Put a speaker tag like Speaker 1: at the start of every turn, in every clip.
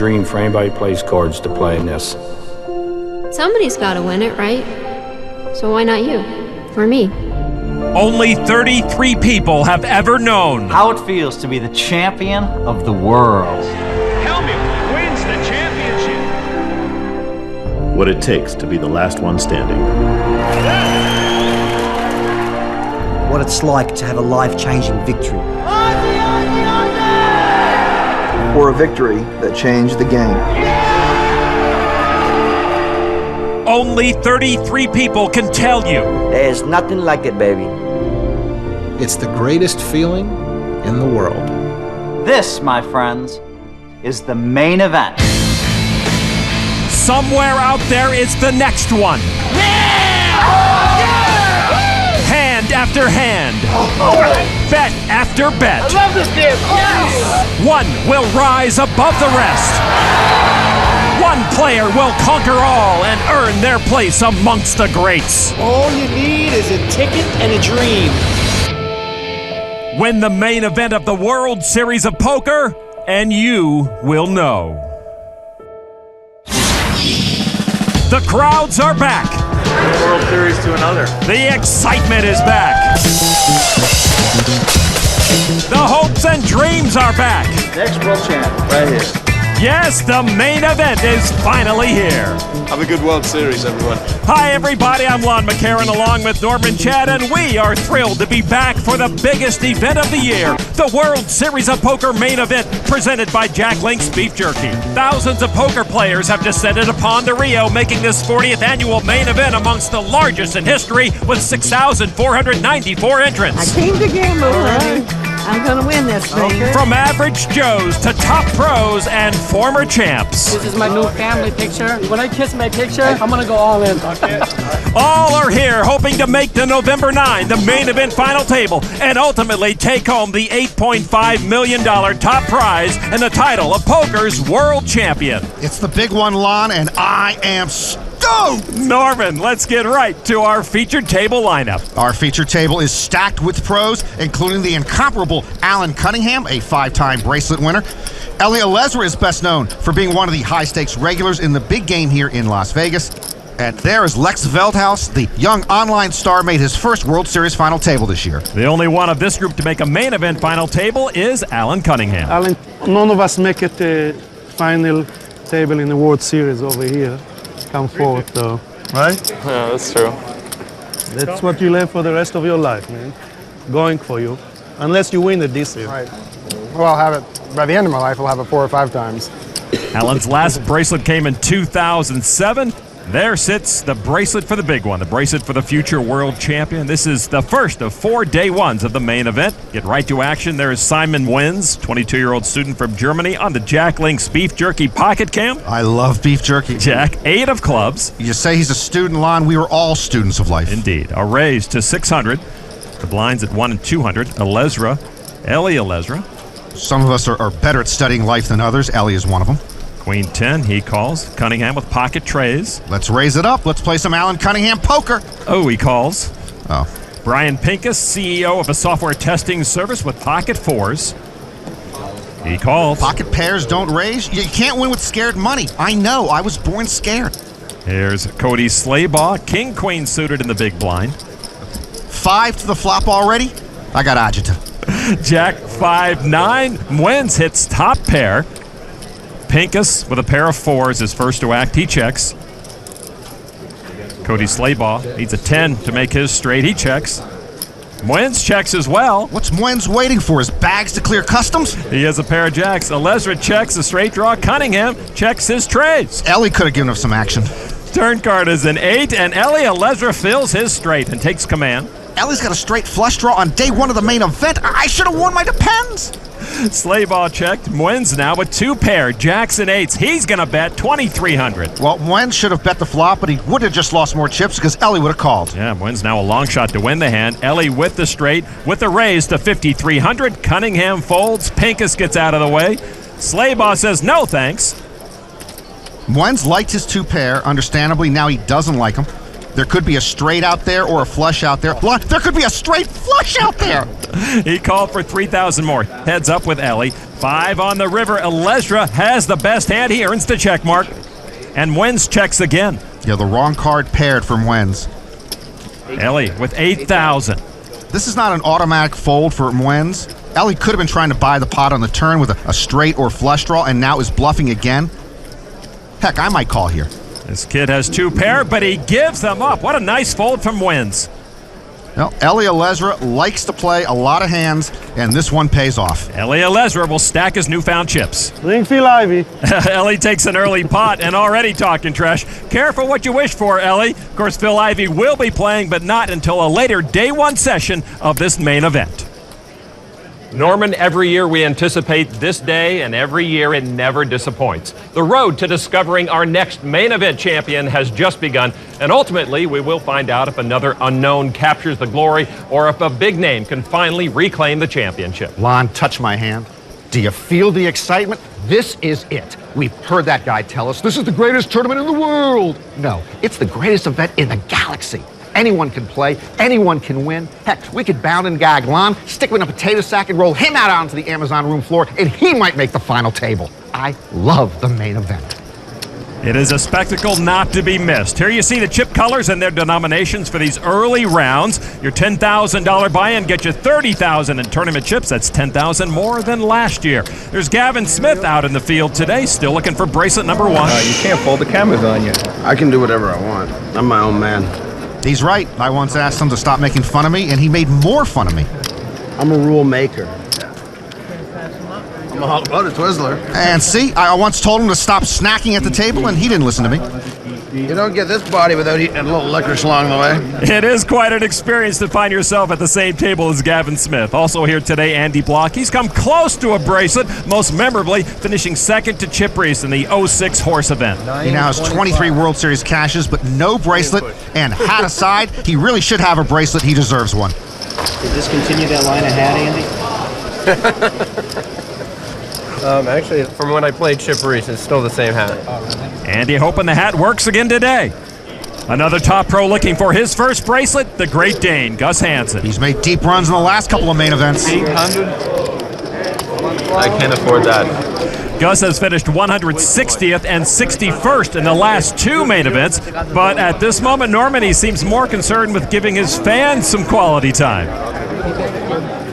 Speaker 1: dream for anybody who plays cards to play in this.
Speaker 2: Somebody's got to win it, right? So why not you? Or me?
Speaker 3: Only 33 people have ever known
Speaker 4: how it feels to be the champion of the world.
Speaker 5: Helmuth wins the championship.
Speaker 6: What it takes to be the last one standing.
Speaker 7: What it's like to have a life-changing victory.
Speaker 8: Or a victory that changed the game.
Speaker 3: Only 33 people can tell you.
Speaker 9: There's nothing like it, baby.
Speaker 10: It's the greatest feeling in the world.
Speaker 4: This, my friends, is the main event.
Speaker 3: Somewhere out there is the next one.
Speaker 5: Yeah!
Speaker 3: Hand after hand. Bet after bet.
Speaker 5: I love this game. Yes!
Speaker 3: One will rise above the rest. One player will conquer all and earn their place amongst the greats.
Speaker 11: All you need is a ticket and a dream.
Speaker 3: Win the main event of the World Series of Poker, and you will know. The crowds are back.
Speaker 12: One World Series to another.
Speaker 3: The excitement is back. The hopes and dreams are back.
Speaker 8: Next world champ, right here.
Speaker 3: Yes, the main event is finally here.
Speaker 12: Have a good World Series, everyone.
Speaker 3: Hi, everybody. I'm Lon McCarron along with Norman Chad, and we are thrilled to be back for the biggest event of the year, the World Series of Poker main event presented by Jack Link's Beef Jerky. Thousands of poker players have descended upon the Rio, making this 40th annual main event amongst the largest in history with 6,494 entrants.
Speaker 13: I came to gamble, honey. I'm gonna win this thing.
Speaker 3: Okay. From average Joes to top pros and former champs.
Speaker 14: This is my new family picture. When I kiss my picture, I'm gonna go all in. Okay.
Speaker 3: All are here hoping to make the November 9, the main event final table, and ultimately take home the $8.5 million top prize and the title of poker's world champion.
Speaker 15: It's the big one, Lon, and I am stoked!
Speaker 3: Norman, let's get right to our featured table lineup.
Speaker 15: Our featured table is stacked with pros, including the incomparable Alan Cunningham, a 5-time Bracelet winner. Elezra is best known for being one of the high-stakes regulars in the big game here in Las Vegas. And there is Lex Veldhuis, the young online star, made his first World Series final table this year.
Speaker 3: The only one of this group to make a main event final table is Alan Cunningham.
Speaker 16: Alan, none of us make it a final table in the World Series over here. Come forward, though, right?
Speaker 12: Yeah, that's true.
Speaker 16: That's what you live for the rest of your life, man. Going for you, unless you win it this year.
Speaker 17: Right. Well, I'll have it by the end of my life. I'll have it 4 or 5 times.
Speaker 3: Alan's last bracelet came in 2007. There sits the bracelet for the big one, the bracelet for the future world champion. This is the first of 4 day ones of the main event. Get right to action. There is Simon Wins, 22-year-old student from Germany, on the Jack Link's Beef Jerky pocket cam.
Speaker 15: I love beef jerky.
Speaker 3: Jack, 8 of clubs.
Speaker 15: You say he's a student, Lon. We were all students of life.
Speaker 3: Indeed. A raise to 600. The blinds at 1 and 200. Elezra.
Speaker 15: Some of us are better at studying life than others. Ellie is one of them.
Speaker 3: Queen 10, he calls. Cunningham with pocket trays.
Speaker 15: Let's raise it up. Let's play some Alan Cunningham poker.
Speaker 3: Oh, he calls.
Speaker 15: Oh.
Speaker 3: Brian Pincus, CEO of a software testing service with pocket 4s. He calls.
Speaker 15: Pocket pairs don't raise. You can't win with scared money. I know. I was born scared.
Speaker 3: Here's Cody Slaybaugh, king queen suited in the big blind.
Speaker 15: 5 to the flop already? I got agita.
Speaker 3: Jack 5-9. Mwens hits top pair. Pincus with a pair of 4s is first to act. He checks. Cody Slaybaugh needs a 10 to make his straight. He checks. Mwens checks as well.
Speaker 15: What's Mwens waiting for? His bags to clear customs?
Speaker 3: He has a pair of jacks. Elezra checks a straight draw. Cunningham checks his trades.
Speaker 15: Ellie could have given him some action.
Speaker 3: Turn card is an 8, and Elezra fills his straight and takes command.
Speaker 15: Ellie's got a straight flush draw on day 1 of the main event. I should have worn my Depends.
Speaker 3: Slaybaugh checked. Mwens now with 2 pair, jacks and 8s. He's going to bet 2,300.
Speaker 15: Well, Mwens should have bet the flop, but he would have just lost more chips because Ellie would have called.
Speaker 3: Yeah, Mwens now a long shot to win the hand. Ellie with the straight, with the raise to 5,300. Cunningham folds. Pincus gets out of the way. Slaybaugh says no thanks.
Speaker 15: Mwens liked his 2 pair. Understandably, now he doesn't like them. There could be a straight out there or a flush out there. There could be a straight flush out there.
Speaker 3: He called for 3,000 more. Heads up with Ellie. 5 on the river. Elezra has the best hand. He earns the check mark. And Wens checks again.
Speaker 15: Yeah, the wrong card paired from Wens.
Speaker 3: Ellie with 8,000.
Speaker 15: This is not an automatic fold for Wens. Ellie could have been trying to buy the pot on the turn with a straight or flush draw and now is bluffing again. Heck, I might call here.
Speaker 3: This kid has 2 pair, but he gives them up. What a nice fold from Wens.
Speaker 15: Well, Ellie Elezra likes to play a lot of hands, and this one pays off.
Speaker 3: Ellie Elezra will stack his newfound chips.
Speaker 16: Ring Phil Ivey.
Speaker 3: Ellie takes an early pot and already talking trash. Careful what you wish for, Ellie. Of course, Phil Ivey will be playing, but not until a later day 1 session of this main event.
Speaker 18: Norman, every year we anticipate this day, and every year it never disappoints. The road to discovering our next main event champion has just begun, and ultimately we will find out if another unknown captures the glory or if a big name can finally reclaim the championship.
Speaker 19: Lon, touch my hand. Do you feel the excitement? This is it. We've heard that guy tell us this is the greatest tournament in the world. No, it's the greatest event in the galaxy. Anyone can play, anyone can win. Heck, we could bound and gag Lon, stick him in a potato sack and roll him out onto the Amazon room floor, and he might make the final table. I love the main event.
Speaker 3: It is a spectacle not to be missed. Here you see the chip colors and their denominations for these early rounds. Your $10,000 buy-in gets you $30,000 in tournament chips. That's $10,000 more than last year. There's Gavin Smith out in the field today, still looking for bracelet number 1.
Speaker 12: You can't fold the cameras on you. I can do whatever I want. I'm my own man.
Speaker 15: He's right. I once asked him to stop making fun of me, and he made more fun of me.
Speaker 12: I'm a rule maker. I'm a hot-blooded Twizzler.
Speaker 15: And see, I once told him to stop snacking at the table, and he didn't listen to me.
Speaker 12: You don't get this body without eating a little licorice along the way.
Speaker 3: It is quite an experience to find yourself at the same table as Gavin Smith. Also here today, Andy Bloch. He's come close to a bracelet, most memorably finishing second to Chip Reese in the 06 horse event.
Speaker 15: He now has 23 World Series cashes, but no bracelet. And hat aside, he really should have a bracelet. He deserves one.
Speaker 11: Did this continue that line of hat, Andy?
Speaker 12: Actually, from when I played Chip Reese, it's still the same hat.
Speaker 3: Andy hoping the hat works again today. Another top pro looking for his first bracelet, the Great Dane, Gus Hansen.
Speaker 15: He's made deep runs in the last couple of main events.
Speaker 12: 800? I can't afford that.
Speaker 3: Gus has finished 160th and 61st in the last 2 main events, but at this moment, Norman, he seems more concerned with giving his fans some quality time.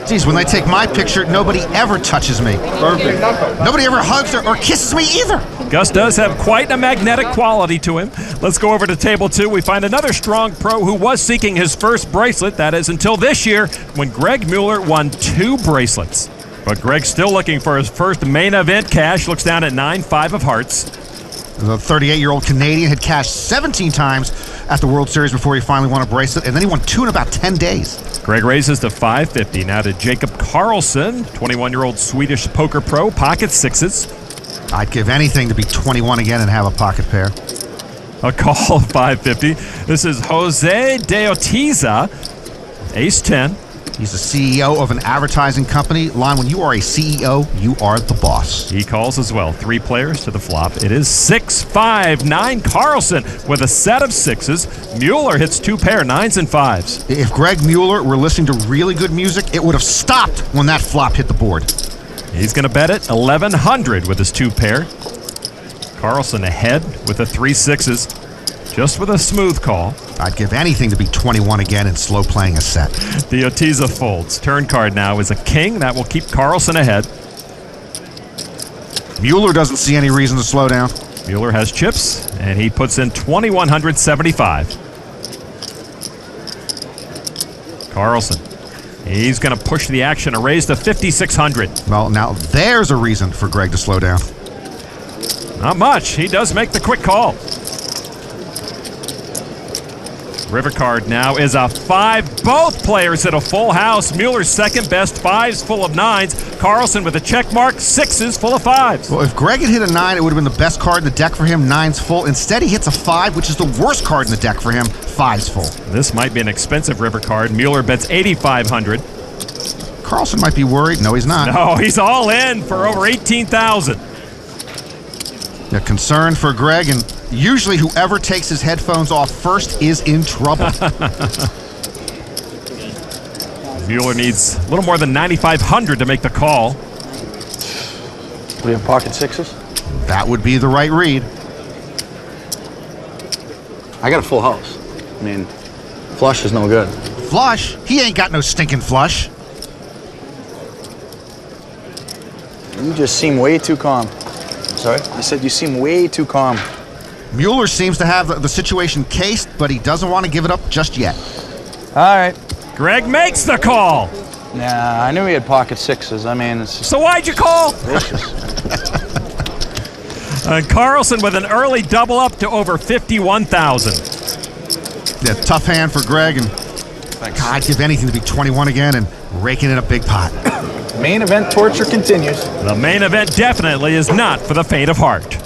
Speaker 15: Geez, when they take my picture, nobody ever touches me.
Speaker 12: Perfect.
Speaker 15: Nobody ever hugs or kisses me either.
Speaker 3: Gus does have quite a magnetic quality to him. Let's go over to table 2. We find another strong pro who was seeking his first bracelet. That is until this year when Greg Mueller won 2 bracelets. But Greg's still looking for his first main event cash. Looks down at 9-5 of hearts.
Speaker 15: The 38-year-old Canadian had cashed 17 times at the World Series before he finally won a bracelet, and then he won 2 in about 10 days.
Speaker 3: Greg raises to 550. Now to Jacob Carlson, 21-year-old Swedish poker pro, pocket 6s.
Speaker 15: I'd give anything to be 21 again and have a pocket pair.
Speaker 3: A call of 550. This is Jose de Otiza, ace 10.
Speaker 15: He's the CEO of an advertising company. Lon, when you are a CEO, you are the boss.
Speaker 3: He calls as well. 3 players to the flop. It is 6-5-9. Carlson with a set of 6s. Mueller hits 2 pair, 9s and 5s.
Speaker 15: If Greg Mueller were listening to really good music, it would have stopped when that flop hit the board.
Speaker 3: He's going to bet it 1,100 with his 2 pair. Carlson ahead with the 3 6s. Just with a smooth call.
Speaker 15: I'd give anything to be 21 again and slow playing a set.
Speaker 3: The Otiza folds. Turn card now is a king. That will keep Carlson ahead.
Speaker 15: Mueller doesn't see any reason to slow down.
Speaker 3: Mueller has chips, and he puts in 2,175. Carlson. He's going to push the action, a raise to 5,600.
Speaker 15: Well, now there's a reason for Greg to slow down.
Speaker 3: Not much. He does make the quick call. River card now is a 5. Both players hit a full house. Mueller's second best, 5s full of 9s. Carlson with a check mark, 6s full of 5s.
Speaker 15: Well, if Greg had hit a 9, it would have been the best card in the deck for him, 9s full. Instead, he hits a 5, which is the worst card in the deck for him, 5s full.
Speaker 3: This might be an expensive river card. Mueller bets 8,500.
Speaker 15: Carlson might be worried. No, he's not.
Speaker 3: No, he's all in for over 18,000.
Speaker 15: A concern for Greg, and Usually whoever takes his headphones off first is in trouble.
Speaker 3: Mueller needs a little more than 9,500 to make the call.
Speaker 11: We have pocket sixes?
Speaker 15: That would be the right read.
Speaker 11: I got a full house. I mean, flush is no good.
Speaker 15: Flush? He ain't got no stinking flush.
Speaker 11: You just seem way too calm. Sorry? I said you seem way too calm.
Speaker 15: Mueller seems to have the situation cased, but he doesn't want to give it up just yet.
Speaker 11: All right.
Speaker 3: Greg makes the call.
Speaker 11: Nah, I knew he had pocket sixes. I mean, it's just
Speaker 3: So why'd you call?
Speaker 11: vicious.
Speaker 3: Carlson with an early double up to over 51,000.
Speaker 15: Yeah, tough hand for Greg, and God, I'd give anything to be 21 again and raking in a big pot.
Speaker 11: Main event torture continues.
Speaker 3: The main event definitely is not for the faint of heart.